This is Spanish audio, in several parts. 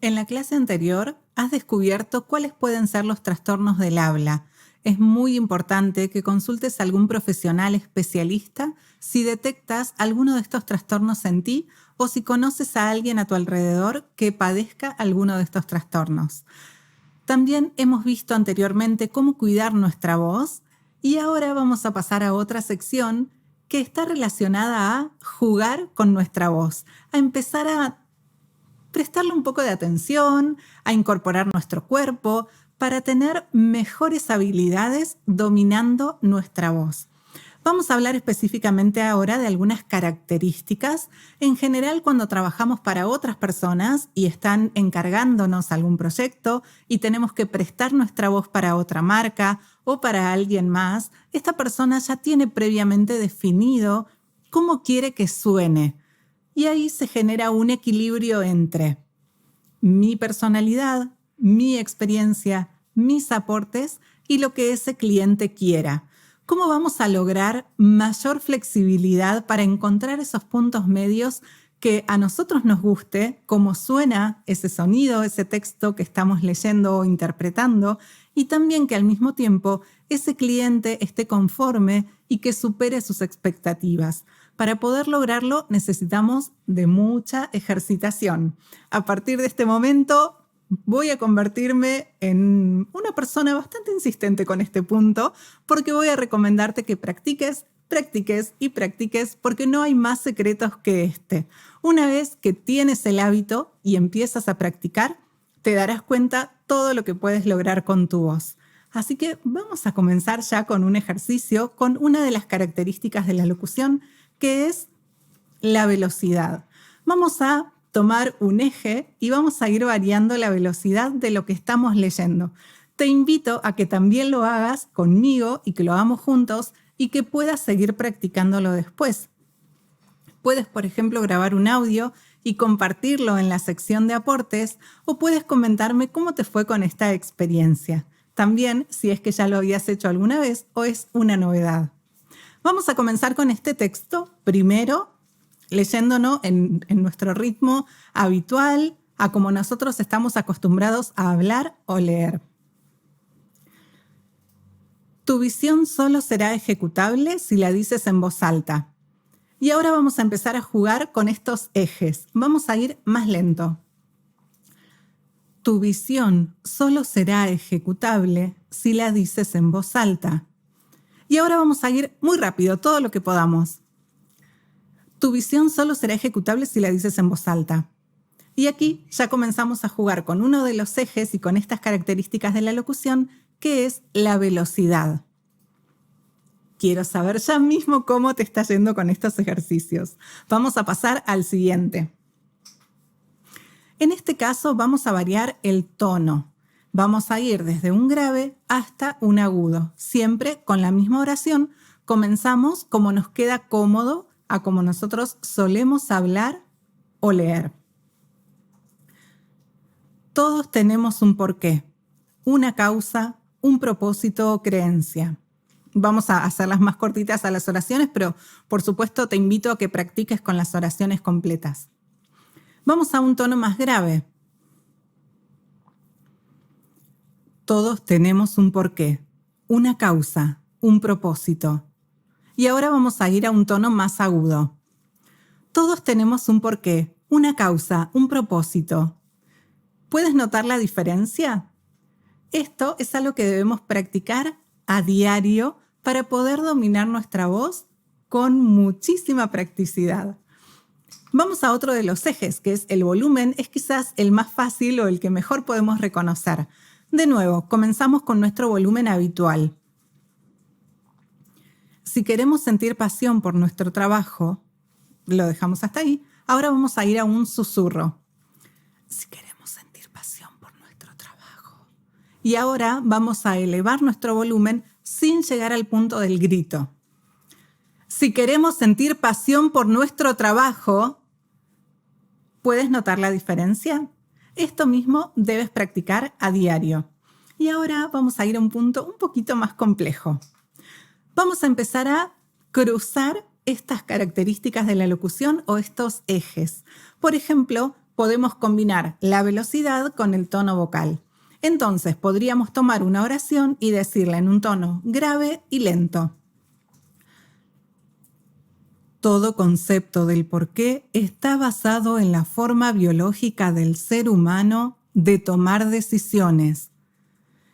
En la clase anterior has descubierto cuáles pueden ser los trastornos del habla. Es muy importante que consultes a algún profesional especialista si detectas alguno de estos trastornos en ti o si conoces a alguien a tu alrededor que padezca alguno de estos trastornos. También hemos visto anteriormente cómo cuidar nuestra voz y ahora vamos a pasar a otra sección que está relacionada a jugar con nuestra voz, a empezar a prestarle un poco de atención, a incorporar nuestro cuerpo para tener mejores habilidades dominando nuestra voz. Vamos a hablar específicamente ahora de algunas características. En general, cuando trabajamos para otras personas y están encargándonos algún proyecto y tenemos que prestar nuestra voz para otra marca o para alguien más, esta persona ya tiene previamente definido cómo quiere que suene. Y ahí se genera un equilibrio entre mi personalidad, mi experiencia, mis aportes y lo que ese cliente quiera. ¿Cómo vamos a lograr mayor flexibilidad para encontrar esos puntos medios que a nosotros nos guste, cómo suena ese sonido, ese texto que estamos leyendo o interpretando, y también que al mismo tiempo ese cliente esté conforme y que supere sus expectativas? Para poder lograrlo necesitamos de mucha ejercitación. A partir de este momento voy a convertirme en una persona bastante insistente con este punto porque voy a recomendarte que practiques, practiques y practiques porque no hay más secretos que este. Una vez que tienes el hábito y empiezas a practicar, te darás cuenta todo lo que puedes lograr con tu voz. Así que vamos a comenzar ya con un ejercicio con una de las características de la locución, que es la velocidad. Vamos a tomar un eje y vamos a ir variando la velocidad de lo que estamos leyendo. Te invito a que también lo hagas conmigo y que lo hagamos juntos y que puedas seguir practicándolo después. Puedes, por ejemplo, grabar un audio y compartirlo en la sección de aportes o puedes comentarme cómo te fue con esta experiencia. También si es que ya lo habías hecho alguna vez o es una novedad. Vamos a comenzar con este texto, primero leyéndonos en nuestro ritmo habitual, a como nosotros estamos acostumbrados a hablar o leer. Tu visión solo será ejecutable si la dices en voz alta. Y ahora vamos a empezar a jugar con estos ejes. Vamos a ir más lento. Tu visión solo será ejecutable si la dices en voz alta. Y ahora vamos a ir muy rápido, todo lo que podamos. Tu visión solo será ejecutable si la dices en voz alta. Y aquí ya comenzamos a jugar con uno de los ejes y con estas características de la locución, que es la velocidad. Quiero saber ya mismo cómo te está yendo con estos ejercicios. Vamos a pasar al siguiente. En este caso vamos a variar el tono. Vamos a ir desde un grave hasta un agudo. Siempre con la misma oración comenzamos como nos queda cómodo, a como nosotros solemos hablar o leer. Todos tenemos un porqué, una causa, un propósito o creencia. Vamos a hacerlas más cortitas a las oraciones, pero por supuesto te invito a que practiques con las oraciones completas. Vamos a un tono más grave. Todos tenemos un porqué, una causa, un propósito. Y ahora vamos a ir a un tono más agudo. Todos tenemos un porqué, una causa, un propósito. ¿Puedes notar la diferencia? Esto es algo que debemos practicar a diario para poder dominar nuestra voz con muchísima practicidad. Vamos a otro de los ejes, que es el volumen. Es quizás el más fácil o el que mejor podemos reconocer. De nuevo, comenzamos con nuestro volumen habitual. Si queremos sentir pasión por nuestro trabajo, lo dejamos hasta ahí. Ahora vamos a ir a un susurro. Si queremos sentir pasión por nuestro trabajo. Y ahora vamos a elevar nuestro volumen sin llegar al punto del grito. Si queremos sentir pasión por nuestro trabajo, ¿puedes notar la diferencia? Esto mismo debes practicar a diario. Y ahora vamos a ir a un punto un poquito más complejo. Vamos a empezar a cruzar estas características de la locución o estos ejes. Por ejemplo, podemos combinar la velocidad con el tono vocal. Entonces, podríamos tomar una oración y decirla en un tono grave y lento. Todo concepto del porqué está basado en la forma biológica del ser humano de tomar decisiones.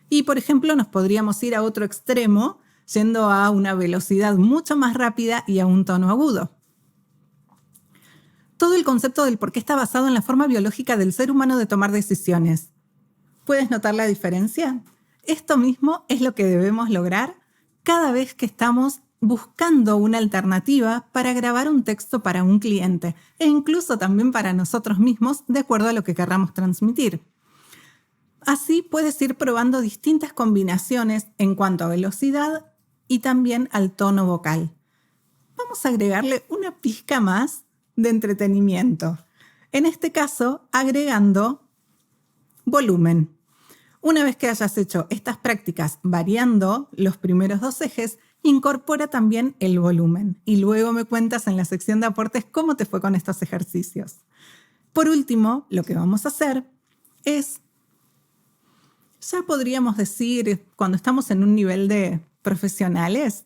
Y, por ejemplo, nos podríamos ir a otro extremo, yendo a una velocidad mucho más rápida y a un tono agudo. Todo el concepto del porqué está basado en la forma biológica del ser humano de tomar decisiones. ¿Puedes notar la diferencia? Esto mismo es lo que debemos lograr cada vez que estamos buscando una alternativa para grabar un texto para un cliente e incluso también para nosotros mismos, de acuerdo a lo que querramos transmitir. Así puedes ir probando distintas combinaciones en cuanto a velocidad y también al tono vocal. Vamos a agregarle una pizca más de entretenimiento. En este caso, agregando volumen. Una vez que hayas hecho estas prácticas variando los primeros dos ejes, incorpora también el volumen y luego me cuentas en la sección de aportes cómo te fue con estos ejercicios. Por último, lo que vamos a hacer es, ya podríamos decir, cuando estamos en un nivel de profesionales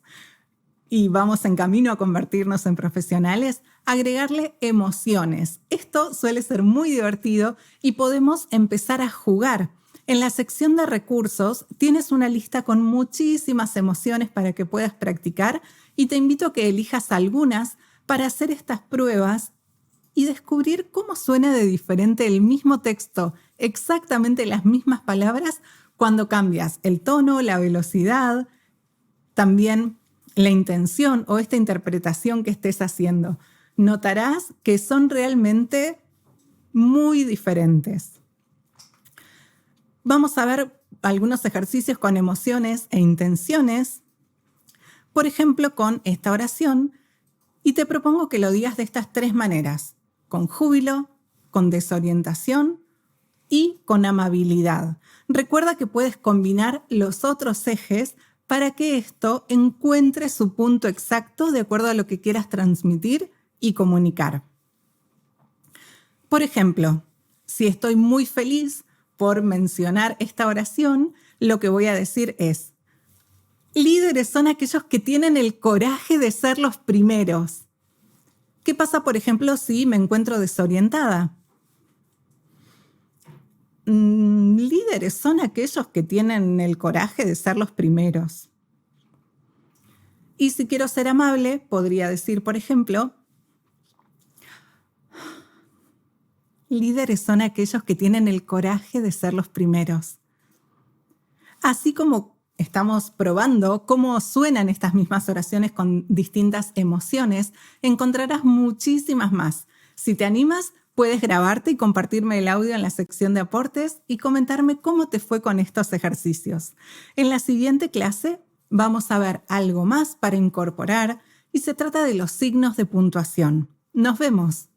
y vamos en camino a convertirnos en profesionales, agregarle emociones. Esto suele ser muy divertido y podemos empezar a jugar. En la sección de recursos tienes una lista con muchísimas emociones para que puedas practicar y te invito a que elijas algunas para hacer estas pruebas y descubrir cómo suena de diferente el mismo texto, exactamente las mismas palabras, cuando cambias el tono, la velocidad, también la intención o esta interpretación que estés haciendo. Notarás que son realmente muy diferentes. Vamos a ver algunos ejercicios con emociones e intenciones, por ejemplo, con esta oración, y te propongo que lo digas de estas tres maneras: con júbilo, con desorientación y con amabilidad. Recuerda que puedes combinar los otros ejes para que esto encuentre su punto exacto de acuerdo a lo que quieras transmitir y comunicar. Por ejemplo, si estoy muy feliz por mencionar esta oración, lo que voy a decir es: líderes son aquellos que tienen el coraje de ser los primeros. ¿Qué pasa, por ejemplo, si me encuentro desorientada? Líderes son aquellos que tienen el coraje de ser los primeros. Y si quiero ser amable, podría decir, por ejemplo, líderes son aquellos que tienen el coraje de ser los primeros. Así como estamos probando cómo suenan estas mismas oraciones con distintas emociones, encontrarás muchísimas más. Si te animas, puedes grabarte y compartirme el audio en la sección de aportes y comentarme cómo te fue con estos ejercicios. En la siguiente clase vamos a ver algo más para incorporar y se trata de los signos de puntuación. ¡Nos vemos!